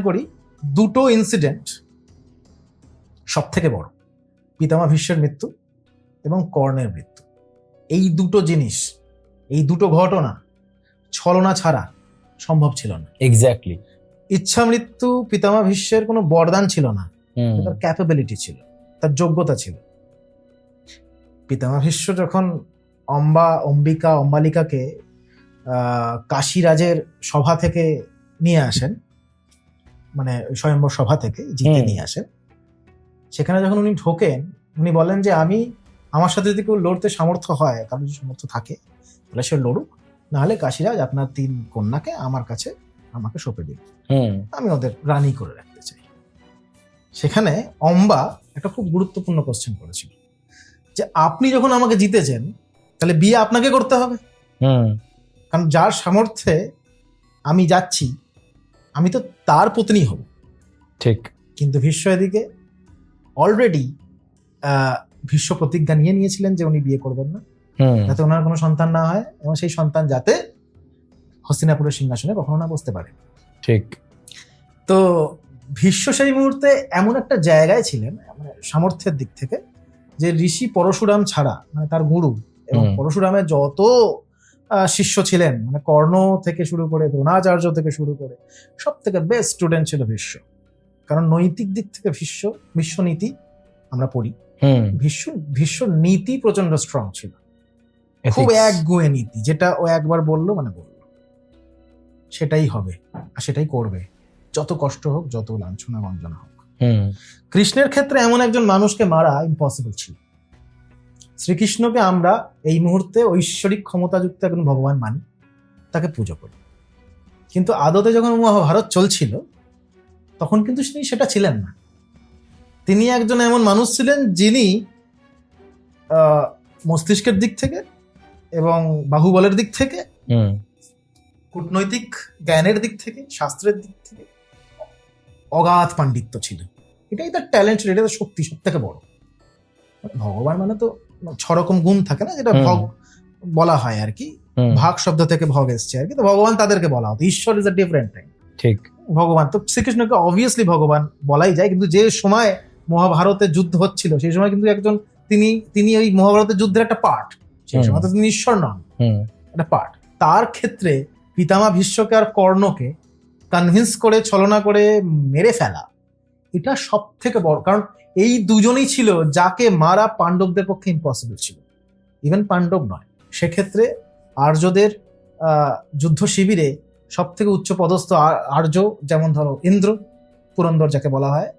করি দুটো ইনসিডেন্ট সব থেকে বড়, পিতামহ ভীষ্মের মৃত্যু এবং কর্ণের মৃত্যু। এই দুটো জিনিস, এই দুটো ঘটনা ছলনা ছাড়া সম্ভব ছিল না। এক্স্যাক্টলি। ইচ্ছা মৃত্যু পিতামহ ভীষ্মের কোনো বরদান ছিল না, তার ক্যাপাবিলিটি ছিল, তার যোগ্যতা ছিল। পিতামহ ভীষ্ম যখন অম্বালিকাকে কাশীরাজের সভা থেকে নিয়ে আসেন, মানে স্বয়ম্বর সভা থেকে জিতে নিয়ে আসেন, সেখানে যখন উনি ঢোকেন, উনি বলেন যে আমার সাথে যদি কেউ লড়তে সামর্থ্য হয়, কারণ যদি সামর্থ্য থাকে তাহলে সে লড়ুক, নাহলে কাশীরাজ আপনার 3 কন্যাকে আমার কাছে আমাকে সঁপে দিন, আমি ওদের রানী করে রাখতে চাই। সেখানে অম্বা একটা খুব গুরুত্বপূর্ণ কোশ্চেন করেছিল যে আপনি যখন আমাকে জিতেছেন তাহলে বিয়ে আপনাকে করতে হবে, কারণ যার সামর্থ্যে আমি যাচ্ছি আমি তো তার পত্নী হব। ঠিক। কিন্তু ভীষ্ম এদিকে অলরেডি ভীষ্ম প্রতিজ্ঞা নিয়েছিলেন যে উনি বিয়ে করবেন না, যাতে ওনার কোনো সন্তান না হয় এবং সেই সন্তান যাতে হস্তিনাপুরের সিংহাসনে কখনো না বসতে পারে। ঠিক। তো ভীষ্ম সেই মুহূর্তে এমন একটা জায়গায় ছিলেন, মানে সামর্থ্যের দিক থেকে, যে ঋষি পরশুরাম ছাড়া, মানে তার গুরু এবং পরশুরামের যত শিষ্য ছিলেন, মানে কর্ণ থেকে শুরু করে দ্রোণাচার্য থেকে শুরু করে সব থেকে বেস্ট স্টুডেন্ট ছিল ভীষ্ম। কারণ নৈতিক দিক থেকে ভীষ্ম নীতি আমরা পড়ি, ভীষ্ম নীতি প্রচন্ড স্ট্রং ছিল, খুব একগুঁয়ে নীতি, যেটা ও একবার বললো মানে বললো, সেটাই হবে আর সেটাই করবে, যত কষ্ট হোক, যত লাঞ্ছনা গঞ্জনা হোক। কৃষ্ণের ক্ষেত্রে এমন একজন মানুষকে মারা ইম্পসিবল ছিল। শ্রীকৃষ্ণকে আমরা এই মুহূর্তে ঐশ্বরিক ক্ষমতাযুক্ত একজন ভগবান মানি, তাকে পুজো করি, কিন্তু আদতে যখন মহাভারত চলছিল তখন কিন্তু তিনি সেটা ছিলেন না। তিনি একজন এমন মানুষ ছিলেন যিনি মস্তিষ্কের দিক থেকে এবং বাহুবলের দিক থেকে, কূটনৈতিক জ্ঞানের দিক থেকে, শাস্ত্রের দিক থেকে অগাধ পাণ্ডিত্য ছিল। এটাই তার ট্যালেন্ট, এটা তার শক্তি সব থেকে বড়। ভগবান মানে তো 6 রকম গুণ থাকে না, যেটা ভগ বলা হয় আর কি, ভাগ শব্দ থেকে ভগ এসছে আর কি, তো ভগবান তাদেরকে বলা হতো। ঈশ্বর ইজ আ ডিফারেন্ট টাইম। ঠিক। ভগবান তো শ্রীকৃষ্ণকে অবভিয়াসলি ভগবান বলাই যায়, কিন্তু যে সময় মহাভারতের যুদ্ধ হচ্ছিল সেই সময় কিন্তু তিনি ওই মহাভারতের যুদ্ধের একটা পার্ট, সেই সময় তো তিনি ঈশ্বর নন, একটা পার্ট। তার ক্ষেত্রে পিতামহ ভীষ্মকে আর কর্ণকে কনভিন্স করে, ছলনা করে মেরে ফেলা, এটা সব থেকে বড়। কারণ এই দুজনেই ছিল যাকে মারা পাণ্ডবদের পক্ষে ইম্পসিবল ছিল, ইভেন পাণ্ডব নয়। সেক্ষেত্রে আর্যদের যুদ্ধ শিবিরে সব থেকে উচ্চ পদস্থ আর্য, যেমন ধরো ইন্দ্র, পুরন্দর যাকে বলা হয়,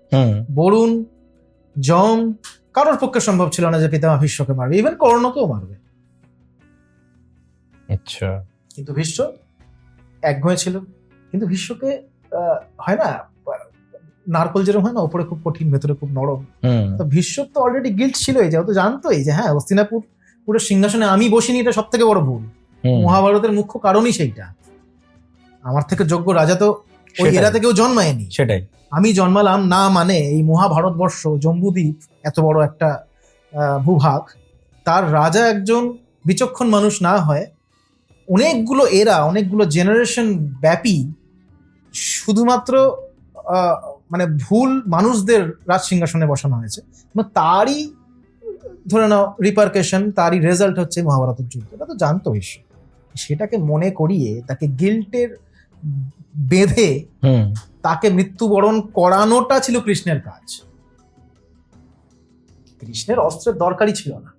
বরুণ, যম, কারোর পক্ষে সম্ভব ছিল না যে পিতামহ ভীষ্মকে মারবে, ইভেন কর্ণকেও মারবে। আচ্ছা। কিন্তু ভীষ্ম একগুঁয়ে ছিল। কিন্তু ভীষ্মকে হয় না, নারকল যেরকম হয় না, উপরে খুব কঠিন ভেতরে খুব নরম, তো ভীষ্ম তো অলরেডি গিল্ট ছিল, যেহেতু জানতোই যে হ্যাঁ হস্তিনাপুর পুরো সিংহাসনে আমি বসিনি, এটা সব থেকে বড় ভুল। মহাভারতের মুখ্য কারণই সেইটা, আমার থেকে যোগ্য রাজা তো ওই এরা থেকেও জন্মায়নি। সেটাই আমি জন্মালাম না, মানে এই মহাভারতবর্ষ, জম্বুদ্বীপ, এত বড় একটা ভূভাগ, তার রাজা একজন বিচক্ষণ মানুষ না হয় অনেকগুলো জেনারেশন ব্যাপী শুধুমাত্র মানে ভুল মানুষদের রাজ সিংহাসনে বসানো হয়েছে, তারই ধরে নাও রিপারকেশন, তারই রেজাল্ট হচ্ছে মহাভারতের যুদ্ধ। এটা তো জানতো ভীষ্ম। সেটাকে মনে করিয়ে তাকে গিল্টের বেঁধে তাকে মৃত্যুবরণ করানোটা ছিল কৃষ্ণের কাজ। কৃষ্ণের অস্ত্রের দরকারই ছিল না,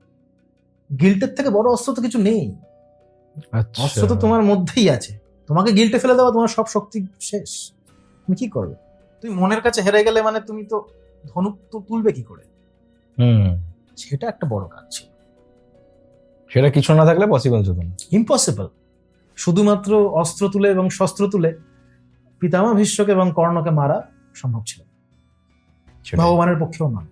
গিল্টের থেকে বড় অস্ত্র তো কিছু নেই। অস্ত্র তো তোমার মধ্যেই আছে, তোমাকে গিল্টে ফেলে দেওয়া, তোমার সব শক্তি শেষ, তুমি কি করবে? তুমি মনের কাছে হেরে গেলে মানে তুমি তো ধনুক তো তুলবে কি করে? সেটা একটা বড় কাজ ছিল, সেটা কিছু না থাকলে পসিবল ছিল না, ইম্পসিবল। শুধুমাত্র অস্ত্র তুলে এবং শস্ত্র তুলে পিতামহ ভীষ্মকে এবং কর্ণকে মারা সম্ভব ছিল, ভগবানের পক্ষেও নয়।